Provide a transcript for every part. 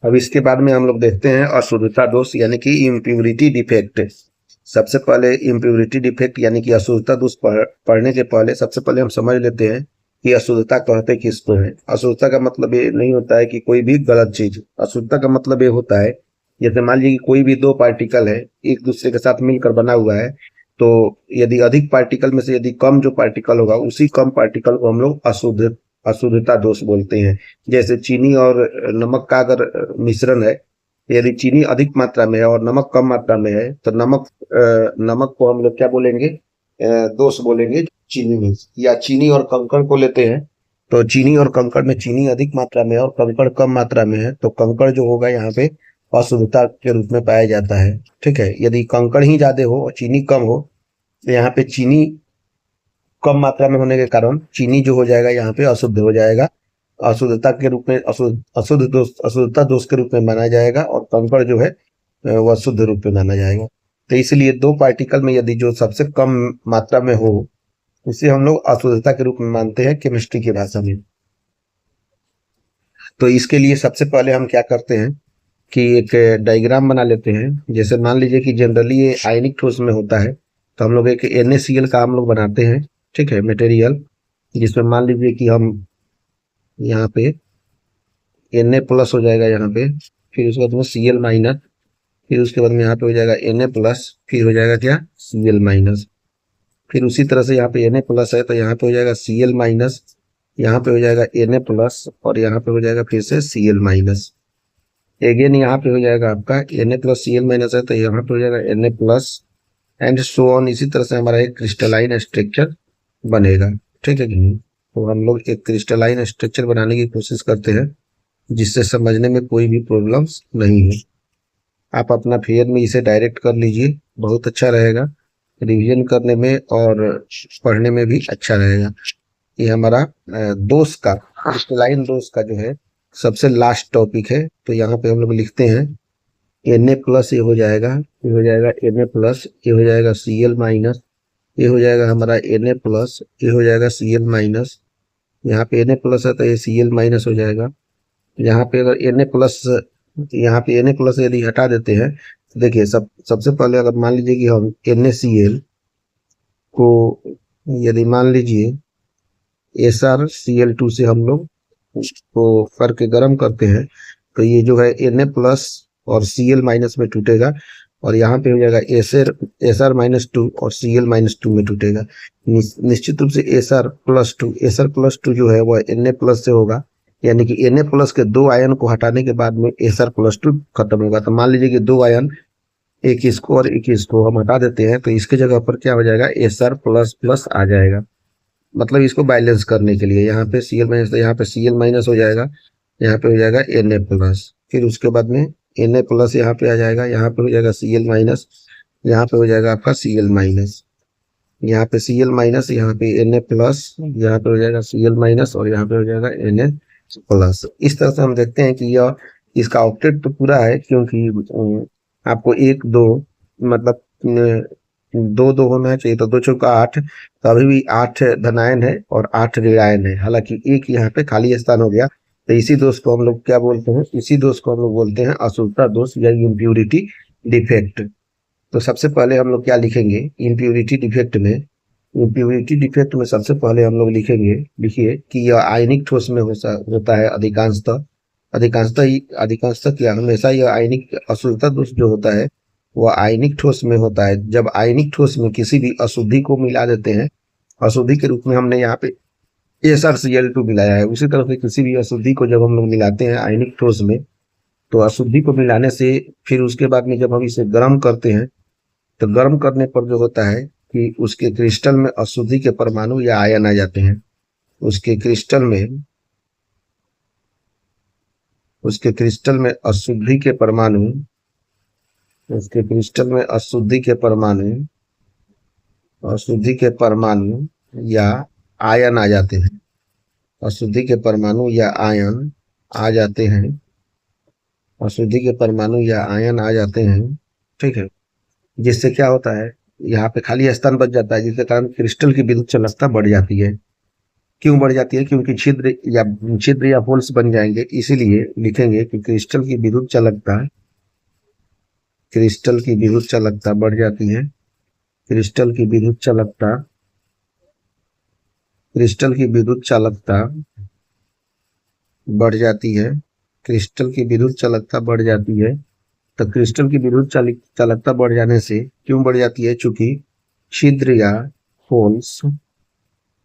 अब इसके बाद में हम लोग देखते हैं अशुद्धता दोष यानी कि इम्प्योरिटी डिफेक्ट। सबसे पहले इम्प्योरिटी डिफेक्ट यानी कि अशुद्धता दोष पढ़ने के पहले सबसे पहले हम समझ लेते हैं कि अशुद्धता कहते किसको है। अशुद्धता का मतलब ये नहीं होता है कि कोई भी गलत चीज। अशुद्धता का मतलब ये होता है, जैसे मान लीजिए कि कोई भी दो पार्टिकल है, एक दूसरे के साथ मिलकर बना हुआ है, तो यदि अधिक पार्टिकल में से यदि कम जो पार्टिकल होगा उसी कम पार्टिकल को हम लोग अशुद्धता दोष बोलते हैं। जैसे चीनी और नमक का अगर मिश्रण है, यदि चीनी अधिक मात्रा में है और नमक कम मात्रा में है तो नमक को हम लोग क्या बोलेंगे, दोष बोलेंगे चीनी में। या चीनी और कंकड़ को लेते हैं, तो चीनी और कंकड़ में चीनी अधिक मात्रा में है और कंकड़ कम मात्रा में है, तो कंकड़ जो होगा यहाँ पे अशुद्धता के रूप में पाया जाता है। ठीक है, यदि कंकड़ ही ज्यादा हो और चीनी कम हो तो यहाँ पे चीनी कम मात्रा में होने के कारण चीनी जो हो जाएगा यहाँ पे अशुद्ध हो जाएगा, अशुद्धता के रूप में अशुद्धता दोष के रूप में माना जाएगा, और कंकड़ जो है वह शुद्ध रूप में माना जाएगा। तो इसलिए दो पार्टिकल में यदि जो सबसे कम मात्रा में हो उसे हम लोग अशुद्धता के रूप में मानते हैं केमिस्ट्री की भाषा में। तो इसके लिए सबसे पहले हम क्या करते हैं कि एक डायग्राम बना लेते हैं। जैसे मान लीजिए कि जनरली ये आयनिक ठोस में होता है, तो हम लोग एक NaCl का हम लोग बनाते हैं, ठीक है, मटेरियल, जिसमें मान लीजिए कि हम यहाँ पे Na प्लस हो जाएगा यहाँ पे, फिर उसके बाद में Cl माइनस, फिर उसके बाद में यहाँ पे हो जाएगा Na प्लस, फिर हो जाएगा क्या Cl माइनस। फिर उसी तरह से यहाँ पे Na प्लस है तो यहाँ पे हो जाएगा Cl माइनस, यहाँ पे हो जाएगा Na प्लस, और यहाँ पे हो जाएगा फिर से Cl माइनस। अगेन यहाँ पे हो जाएगा आपका Na प्लस Cl माइनस है तो यहाँ पे हो जाएगा Na plus, and so on. इसी तरह से हमारा एक क्रिस्टलाइन स्ट्रक्चर बनेगा। ठीक है कि नहीं? तो हम लोग एक क्रिस्टलाइन स्ट्रक्चर बनाने की कोशिश करते हैं जिससे समझने में कोई भी प्रॉब्लम्स नहीं है। आप अपना फेयर में इसे डायरेक्ट कर लीजिए, बहुत अच्छा रहेगा, रिवीजन करने में और पढ़ने में भी अच्छा रहेगा। ये हमारा दोष का, क्रिस्टलाइन दोष का जो है सबसे लास्ट टॉपिक है। तो यहाँ पे हम लोग लिखते हैं Na प्लस, ये हो जाएगा, ये हो जाएगा Na प्लस, ये हो जाएगा Cl माइनस, ये हो जाएगा हमारा Na प्लस, ये हो जाएगा Cl माइनस। यहाँ पे Na प्लस है तो ये Cl माइनस हो जाएगा। यहाँ पे अगर Na प्लस, यहाँ पे Na प्लस यदि हटा देते हैं तो देखिए सबसे पहले अगर मान लीजिए कि हम NaCl को यदि मान लीजिए SrCl2 से हम लोग उसको करके गर्म करते हैं तो ये जो है Na प्लस और Cl माइनस में टूटेगा, और यहाँ पे हो जाएगा Sr-2 और Cl-2 में टूटेगा। निश्चित रूप से Sr+2 जो है वह Na प्लस से होगा, यानी कि Na प्लस के दो आयन को हटाने के बाद में Sr+2 खत्म होगा। तो मान लीजिए कि दो आयन, एक इसको और एक इसको हम हटा देते हैं तो इसके जगह पर क्या हो जाएगा, Sr++ आ जाएगा। मतलब इसको बैलेंस करने के लिए यहाँ पे Cl माइनस, तो यहाँ पे Cl माइनस हो जाएगा, यहाँ पे हो जाएगा Na प्लस, फिर उसके बाद में Na प्लस यहाँ पे आ जाएगा, यहाँ पे हो जाएगा Cl माइनस, यहाँ पे हो जाएगा आपका Cl माइनस, यहाँ पे Cl माइनस, यहाँ पे Na प्लस, यहाँ पे हो जाएगा Cl माइनस, और यहाँ पे हो जाएगा Na प्लस। इस तरह से हम देखते हैं कि यह इसका ऑक्टेट तो पूरा है, क्योंकि आपको एक दो मतलब दो दो होना चाहिए, तो दो चौका आठ, तो अभी भी 8 धनायन है और 8 ऋणायन है, हालांकि एक यहाँ पे खाली स्थान हो गया। तो इसी दोष को हम लोग क्या बोलते हैं, इसी दोष को हम लोग बोलते हैं अशुद्धता दोष या इम्प्योरिटी डिफेक्ट। तो सबसे पहले हम लोग क्या लिखेंगे इम्प्योरिटी डिफेक्ट में। इम्प्योरिटी डिफेक्ट में सबसे पहले हम लोग लिखेंगे, लिखिए कि यह आयनिक ठोस में होता है अधिकांशतः, अधिकांशतः क्या, हमेशा यह आयनिक अशुद्धता दोष जो होता है वह आयनिक ठोस में होता है। जब आयनिक ठोस में किसी भी अशुद्धि को मिला देते हैं, अशुद्धि के रूप में हमने यहाँ पे SrCl2 मिलाया है, उसी तरह से किसी भी अशुद्धि को जब हम लोग मिलाते हैं आयनिक ठोस में, तो अशुद्धि को मिलाने से फिर उसके बाद में जब हम इसे गर्म करते हैं तो गर्म करने पर जो होता है कि उसके क्रिस्टल में अशुद्धि के परमाणु या आयन आ जाते हैं। उसके क्रिस्टल में उसके क्रिस्टल में अशुद्धि के परमाणु उसके क्रिस्टल में अशुद्धि के परमाणु या आयन आ जाते हैं, अशुद्धि के परमाणु या आयन आ जाते हैं, अशुद्धि के परमाणु या आयन आ जाते हैं। ठीक है, जिससे क्या होता है, यहाँ पे खाली स्थान बच जाता है, जिसके कारण क्रिस्टल की विद्युत चालकता बढ़ जाती है। क्यों बढ़ जाती है? क्योंकि छिद्र या होल्स बन जाएंगे, इसीलिए लिखेंगे कि क्रिस्टल की विद्युत चालकता, क्रिस्टल की विद्युत चालकता बढ़ जाती है। क्रिस्टल की विद्युत चालकता, क्रिस्टल की विद्युत चालकता बढ़ जाती है। क्रिस्टल की विद्युत चालकता बढ़ जाती है। तो क्रिस्टल की विद्युत चालकता बढ़ जाने से क्यों बढ़ जाती है? चूंकि छिद्र या होल्स,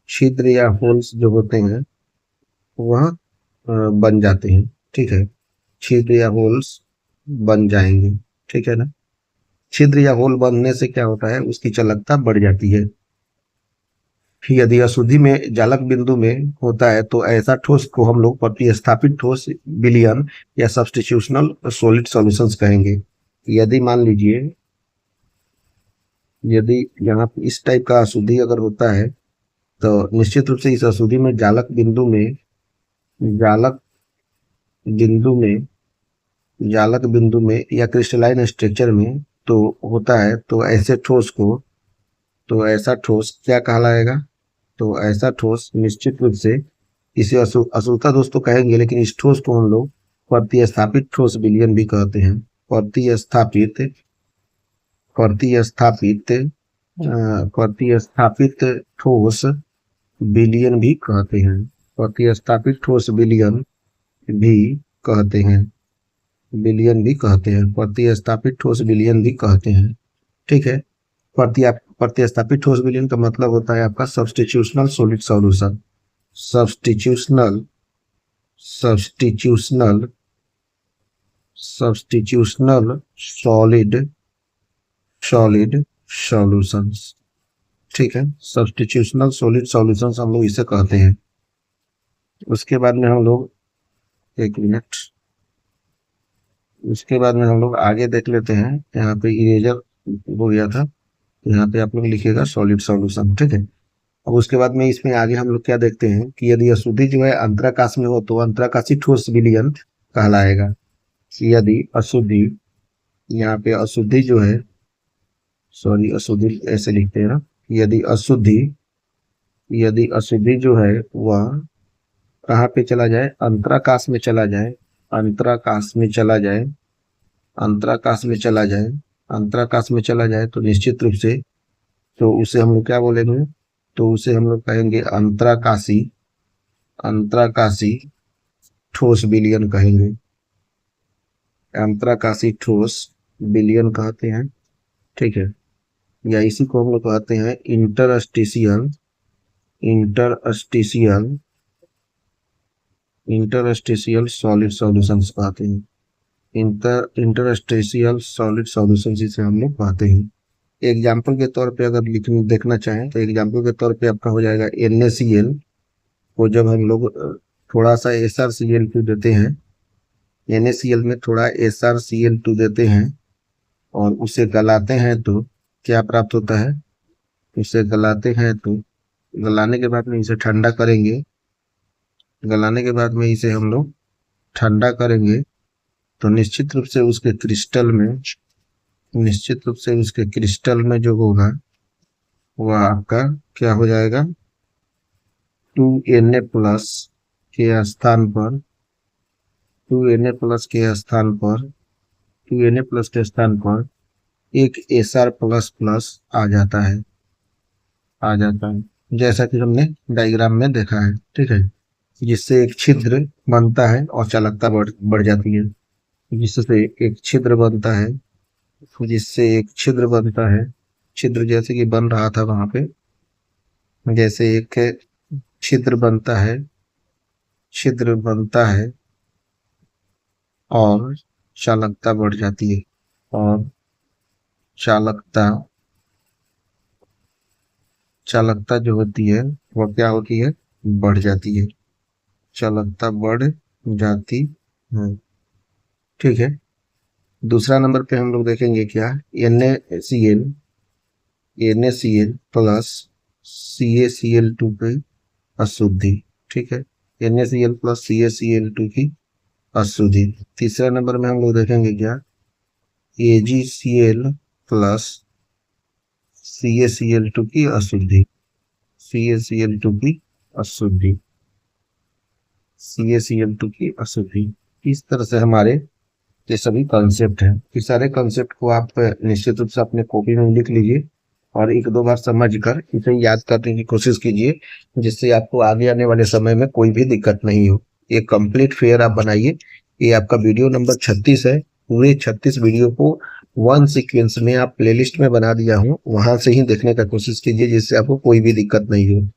छिद्र या होल्स जो होते हैं वह बन जाते हैं। ठीक है, छिद्र या होल्स बन जाएंगे। ठीक है ना? छिद्र या होल बनने से क्या होता है? उसकी चालकता बढ़ जाती है। यदि अशुद्धि में जालक बिंदु में होता है तो ऐसा ठोस को हम लोग प्रतिस्थापित ठोस, विलयन या सब्स्टिट्यूशनल सॉलिड सॉल्यूशंस कहेंगे। यदि मान लीजिए, यदि यहाँ पे इस टाइप का अशुद्धि अगर होता है तो निश्चित रूप से इस अशुद्धि में जालक बिंदु में जालक बिंदु में या क्रिस्टलाइन स्ट्रक्चर में तो होता है, तो ऐसे ठोस को, तो ऐसा ठोस क्या कहलाएगा? तो ऐसा ठोस निश्चित रूप से इसे अशुद्धता दोष तो कहेंगे, लेकिन इस ठोस को हम लोग प्रतिस्थापित ठोस विलयन भी कहते हैं। प्रतिस्थापित प्रतिस्थापित प्रतिस्थापित ठोस विलयन भी कहते हैं। प्रतिस्थापित ठोस विलयन भी कहते हैं। विलयन भी कहते हैं, प्रतिस्थापित ठोस विलयन भी कहते हैं। ठीक है। प्रतिस्थापित ठोस विलयन का मतलब होता है आपका substitutional solid solution. Substitutional substitutional substitutional solid solid solutions. ठीक है, सब्स्टिट्यूशनल सॉलिड सॉल्यूशंस हम लोग इसे कहते हैं। उसके बाद में हम लोग, एक मिनट, उसके बाद में हम लोग आगे देख लेते हैं। यहाँ पे इरेजर हो गया था, यहाँ पे आप लोग लिखिएगा सॉलिड सॉल्यूशन। ठीक है। अब उसके बाद में इसमें आगे हम लोग क्या देखते हैं कि यदि अशुद्धि जो है अंतराकाश में हो तो अंतराकाशी ठोस विलयन कहलाएगा। यदि अशुद्धि, यहाँ पे अशुद्धि जो है, सॉरी अशुद्धि ऐसे लिखते हैं ना, यदि अशुद्धि जो है वह कहाँ पे चला जाए? अंतराकाश में चला जाए, अंतराकाश में चला जाए, अंतराकाश में चला जाए, अंतराकाश में चला जाए तो निश्चित रूप से, तो उसे हम लोग क्या बोलेंगे? तो उसे हम लोग कहेंगे अंतराकाशी, अंतराकाशी ठोस विलयन कहेंगे। अंतराकाशी ठोस विलयन कहते हैं। ठीक है, या इसी को हम लोग कहते हैं interstitial, interstitial interstitial solid solutions कहते हैं। इंटरस्टिशियल सॉलिड सॉल्यूशंस इसे हम लोग कहते हैं। एग्जाम्पल के तौर पे अगर लिखने देखना चाहें तो एग्जाम्पल के तौर पे आपका हो जाएगा NaCl को जब हम लोग थोड़ा सा SrCl2 देते हैं, NaCl में थोड़ा SrCl2 देते हैं और उसे गलाते हैं तो क्या प्राप्त होता है? इसे गलाते हैं तो गलाने के बाद में इसे ठंडा करेंगे, गलाने के बाद में इसे हम लोग ठंडा करेंगे तो निश्चित रूप से उसके क्रिस्टल में, निश्चित रूप से उसके क्रिस्टल में जो होगा वह आपका क्या हो जाएगा? 2Na प्लस के स्थान पर, 2Na प्लस के स्थान पर, 2Na प्लस के स्थान पर एक Sr प्लस प्लस आ जाता है, आ जाता है, जैसा कि हमने डायग्राम में देखा है। ठीक है, जिससे एक छिद्र बनता है और चालकता बढ़ जाती है। जिससे एक छिद्र बनता है, जिससे एक छिद्र बनता है, छिद्र जैसे कि बन रहा था वहां पे, जैसे एक छिद्र बनता है, छिद्र बनता है और चालकता बढ़ जाती है, और चालकता, चालकता जो होती है वह क्या होती है? बढ़ जाती है, चालकता बढ़ जाती है। ठीक है। दूसरा नंबर पे हम लोग देखेंगे क्या? NaCl, NaCl प्लस CaCl2 की अशुद्धि। ठीक है, NaCl प्लस CaCl2 की अशुद्धि। तीसरा नंबर में हम लोग देखेंगे क्या? AgCl प्लस CaCl2 की अशुद्धि, CaCl2 की अशुद्धि, CaCl2 की अशुद्धि। इस तरह से हमारे ये सभी कॉन्सेप्ट हैं। इस सारे कॉन्सेप्ट को आप निश्चित रूप से अपने कॉपी में लिख लीजिए और एक दो बार समझकर इसे याद करने की कोशिश कीजिए, जिससे आपको आगे आने वाले समय में कोई भी दिक्कत नहीं हो। एक कंप्लीट फेयर आप बनाइए। ये आपका वीडियो नंबर 36 है। पूरे 36 वीडियो को वन सीक्वेंस में आप प्लेलिस्ट में बना दिया हूँ, वहां से ही देखने का कोशिश कीजिए, जिससे आपको कोई भी दिक्कत नहीं हो।